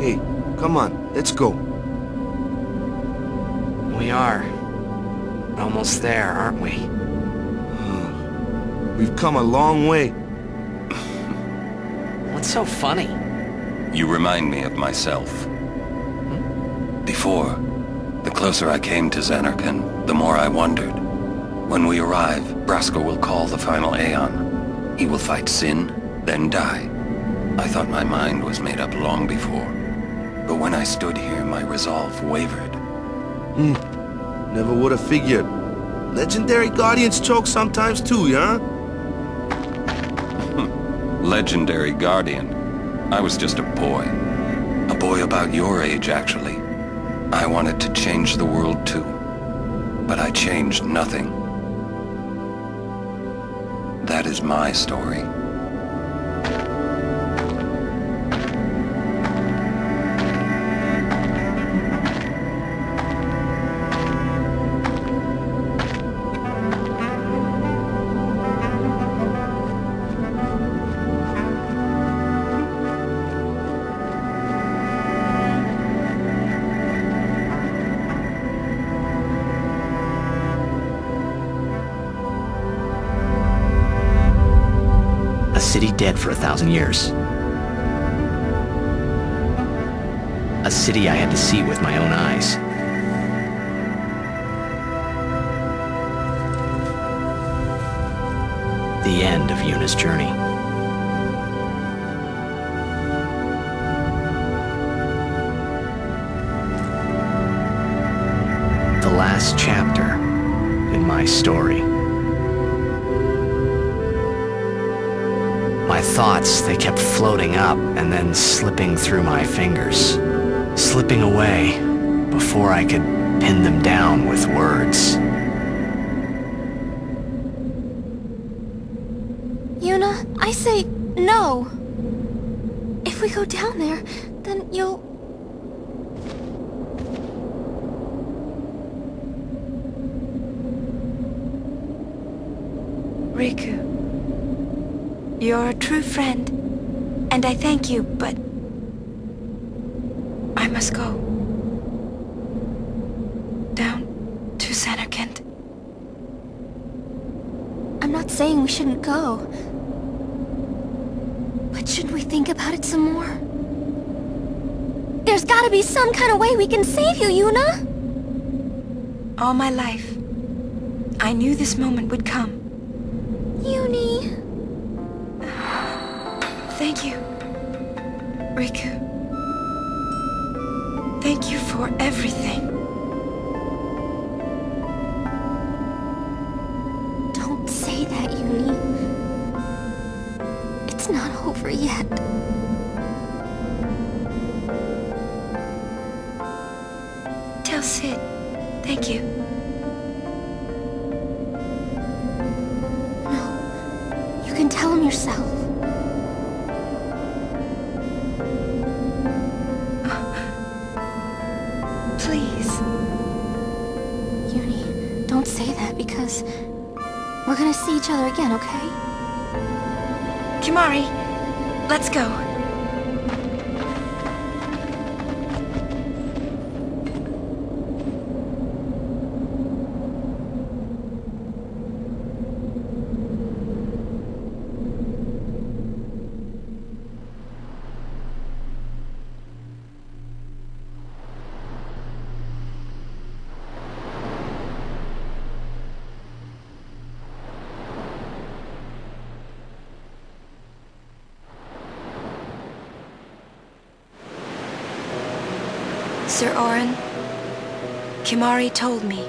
Hey, come on, let's go. We are. Almost there, aren't we? We've come a long way. What's so funny? You remind me of myself. Before, the closer I came to Xanarkand, the more I wondered. When we arrive, Brasko will call the final Aeon. He will fight Sin, then die. I thought my mind was made up long before. But when I stood here, my resolve wavered. Never would have figured. Legendary Guardians choke sometimes too, huh? Legendary Guardian. I was just a boy. A boy about your age, actually. I wanted to change the world too. But I changed nothing. That is my story. A city dead for 1,000 years. A city I had to see with my own eyes. The end of Yuna's journey. The last chapter in my story. My thoughts, they kept floating up and then slipping through my fingers. Slipping away before I could pin them down with words. Yuna, I say no. If we go down there, then you'll... Riku, you're a true friend, and I thank you, but I must go. Down to Xanarkand. I'm not saying we shouldn't go. But should we think about it some more? There's gotta be some kind of way we can save you, Yuna! All my life, I knew this moment would come. Yuni... Thank you, Riku. Thank you for everything. Don't say that, Yuni. It's not over yet. Tell Sid, thank you. No, you can tell him yourself. Please. Yuni, don't say that because we're gonna see each other again, okay? Kimari, let's go. Sir Orin, Kimari told me,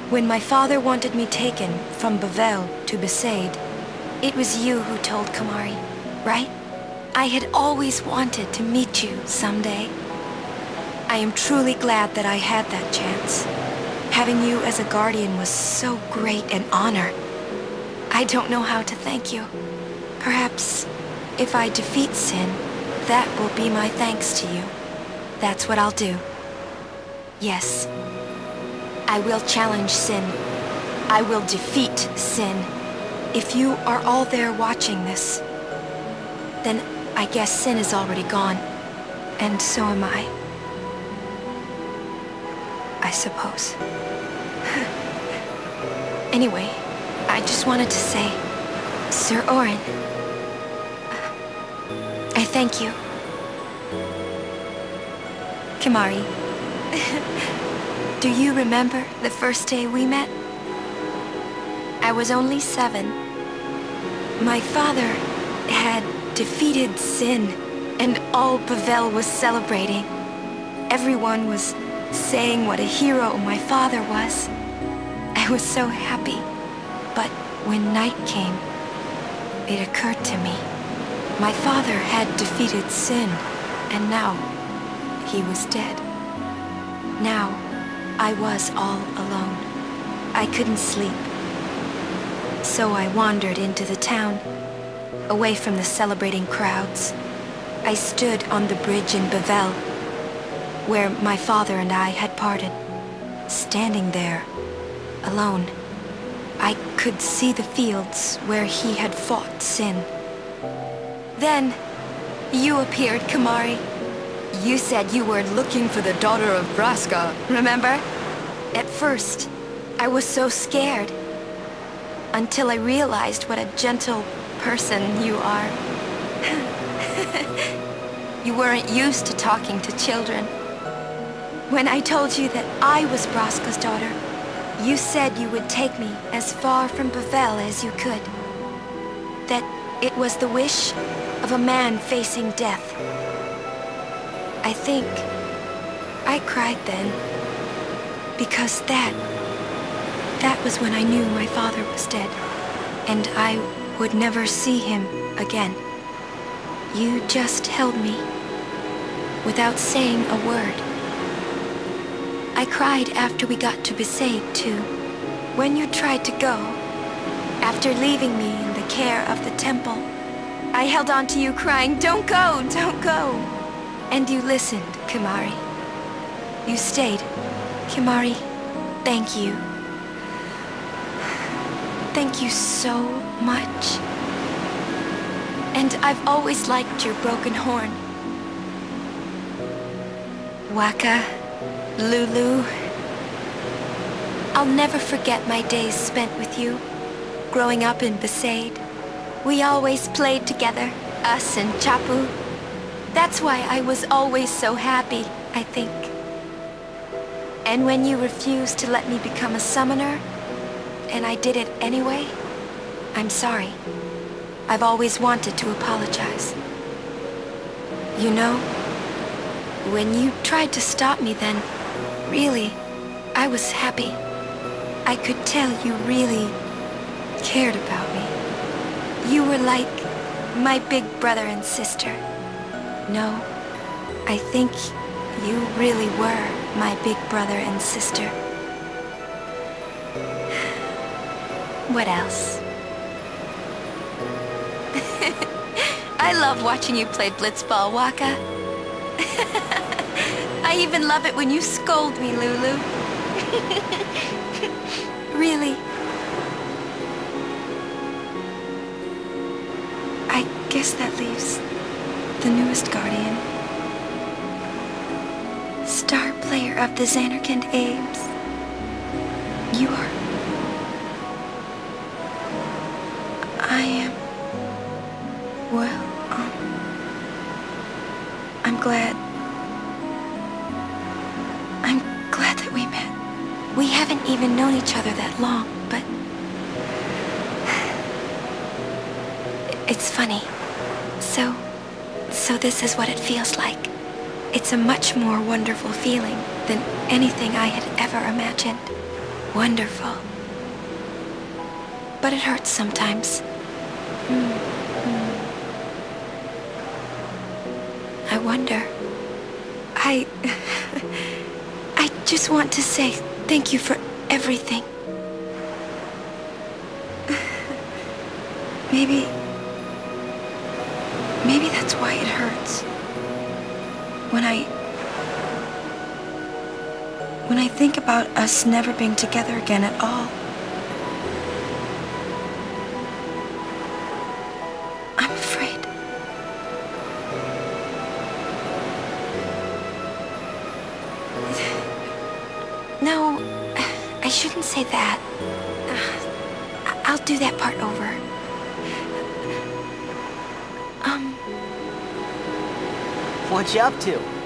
when my father wanted me taken from Bavel to Besaid, it was you who told Kimari, right? I had always wanted to meet you someday. I am truly glad that I had that chance. Having you as a guardian was so great an honor. I don't know how to thank you. Perhaps, if I defeat Sin, that will be my thanks to you. That's what I'll do. Yes. I will challenge Sin. I will defeat Sin. If you are all there watching this, then I guess Sin is already gone. and so am I suppose. Anyway, I just wanted to say, Sir Orin, I thank you. Kimari, do you remember the first day we met? I was only 7. My father had defeated sin, and all Bavel was celebrating. Everyone was saying what a hero my father was. I was so happy. But when night came, it occurred to me. My father had defeated sin, and now he was dead. Now, I was all alone. I couldn't sleep. So I wandered into the town, away from the celebrating crowds. I stood on the bridge in Bavel, where my father and I had parted. Standing there, alone, I could see the fields where he had fought sin. Then, you appeared, Kimari. You said you were looking for the daughter of Braska, remember? At first, I was so scared, until I realized what a gentle person you are. You weren't used to talking to children. When I told you that I was Braska's daughter, you said you would take me as far from Bavel as you could. That it was the wish of a man facing death. I think I cried then, because that was when I knew my father was dead, and I would never see him again. You just held me, without saying a word. I cried after we got to Besaid, too. When you tried to go, after leaving me in the care of the temple, I held on to you crying, "Don't go, don't go!" And you listened, Kimari. You stayed. Kimari, thank you. Thank you so much. And I've always liked your broken horn. Waka, Lulu. I'll never forget my days spent with you, growing up in Besaid. We always played together, us and Chapu. That's why I was always so happy, I think. And when you refused to let me become a summoner, and I did it anyway, I'm sorry. I've always wanted to apologize. You know, when you tried to stop me then, really, I was happy. I could tell you really cared about me. You were like my big brother and sister. No, I think you really were my big brother and sister. What else? I love watching you play blitzball, Waka. I even love it when you scold me, Lulu. Really. I guess that leaves the newest guardian. Star player of the Xanarkand Abes. You are... I am... Well, I'm glad that we met. We haven't even known each other that long, but... It's funny. So this is what it feels like. It's a much more wonderful feeling than anything I had ever imagined. Wonderful. But it hurts sometimes. I wonder. I just want to say thank you for everything. Maybe that's why it hurts. When I think about us never being together again at all. I'm afraid. No, I shouldn't say that. I'll do that part over. What you up to?